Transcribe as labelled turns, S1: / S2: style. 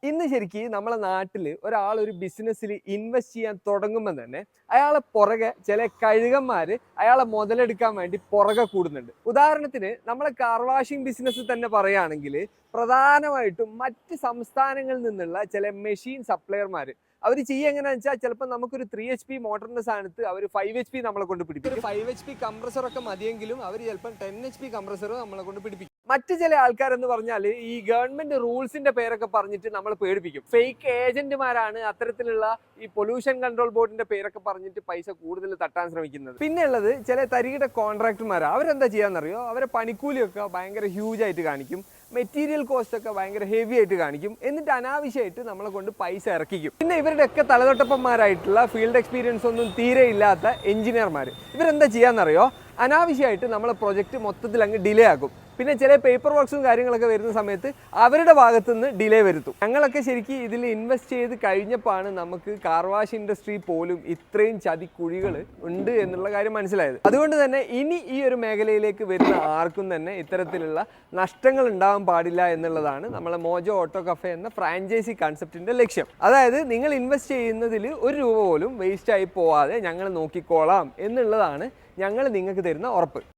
S1: ഇന്ന് ശരിക്കും നമ്മളെ നാട്ടിൽ ഒരാൾ ഒരു ബിസിനസ്സിൽ ഇൻവെസ്റ്റ് ചെയ്യാൻ തുടങ്ങുമ്പോൾ തന്നെ അയാളെ പുറകെ ചില കഴുകന്മാര് അയാളെ മുതലെടുക്കാൻ വേണ്ടി പുറകെ കൂടുന്നുണ്ട്. ഉദാഹരണത്തിന് നമ്മളെ കാർ വാഷിംഗ് ബിസിനസ് തന്നെ പറയുകയാണെങ്കിൽ പ്രധാനമായിട്ടും മറ്റ് സംസ്ഥാനങ്ങളിൽ നിന്നുള്ള ചില മെഷീൻ സപ്ലയർമാര് അവർ ചെയ്യുക എങ്ങനെയാണെന്ന് വെച്ചാൽ ചിലപ്പോൾ നമുക്കൊരു 3 HP മോട്ടറിന്റെ സ്ഥാനത്ത് അവർ 5 HP നമ്മളെ കൊണ്ട് പിടിപ്പിക്കും. 5 HP കംപ്രസറൊക്കെ മതിയെങ്കിലും അവർ ചിലപ്പോൾ 10 HP കംപ്രസർ നമ്മളെ കൊണ്ട് പിടിപ്പിക്കും. മറ്റു ചില ആൾക്കാരെന്ന് പറഞ്ഞാൽ ഈ ഗവൺമെന്റ് റൂൾസിന്റെ പേരൊക്കെ പറഞ്ഞിട്ട് നമ്മൾ പേടിപ്പിക്കും. ഫേക്ക് ഏജന്റുമാരാണ് അത്തരത്തിലുള്ള ഈ പൊല്യൂഷൻ കൺട്രോൾ ബോർഡിന്റെ പേരൊക്കെ പറഞ്ഞിട്ട് പൈസ കൂടുതൽ തട്ടാൻ ശ്രമിക്കുന്നത്. പിന്നെ ഉള്ളത് ചില തരികിട കോൺട്രാക്ടർമാർ. അവരെന്താ ചെയ്യാന്നറിയോ? അവരെ പണിക്കൂലിയൊക്കെ ഭയങ്കര ഹ്യൂജ് ആയിട്ട് കാണിക്കും, മെറ്റീരിയൽ കോസ്റ്റ് ഒക്കെ ഭയങ്കര ഹെവി ആയിട്ട് കാണിക്കും, എന്നിട്ട് അനാവശ്യമായിട്ട് നമ്മളെ കൊണ്ട് പൈസ ഇറക്കിക്കും. പിന്നെ ഇവരുടെയൊക്കെ തലതൊട്ടപ്പന്മാരായിട്ടുള്ള ഫീൽഡ് എക്സ്പീരിയൻസ് ഒന്നും തീരെ ഇല്ലാത്ത എഞ്ചിനീയർമാർ ഇവരെന്താ ചെയ്യാന്നറിയോ? അനാവശ്യമായിട്ട് നമ്മളെ പ്രൊജക്റ്റ് മൊത്തത്തിൽ അങ്ങ് ഡിലേ ആക്കും. പിന്നെ ചില പേപ്പർ വർക്ക്സും കാര്യങ്ങളൊക്കെ വരുന്ന സമയത്ത് അവരുടെ ഭാഗത്തുനിന്ന് ഡിലേ വരുത്തും. ഞങ്ങളൊക്കെ ശരിക്കും ഇതിൽ ഇൻവെസ്റ്റ് ചെയ്ത് കഴിഞ്ഞപ്പോഴാണ് നമുക്ക് കാർ വാഷ് ഇൻഡസ്ട്രി പോലും ഇത്രയും ചതിക്കുഴികൾ ഉണ്ട് എന്നുള്ള കാര്യം മനസ്സിലായത്. അതുകൊണ്ട് തന്നെ ഇനി ഈ ഒരു മേഖലയിലേക്ക് വരുന്ന ആർക്കും തന്നെ ഇത്തരത്തിലുള്ള നഷ്ടങ്ങൾ ഉണ്ടാവാൻ പാടില്ല എന്നുള്ളതാണ് നമ്മളെ മോജോ ഓട്ടോ കഫേ എന്ന ഫ്രാഞ്ചൈസി കൺസെപ്റ്റിന്റെ ലക്ഷ്യം. അതായത് നിങ്ങൾ ഇൻവെസ്റ്റ് ചെയ്യുന്നതിൽ ഒരു രൂപ പോലും വേസ്റ്റ് ആയി പോവാതെ ഞങ്ങൾ നോക്കിക്കോളാം എന്നുള്ളതാണ് ഞങ്ങൾ നിങ്ങൾക്ക് തരുന്ന ഉറപ്പ്.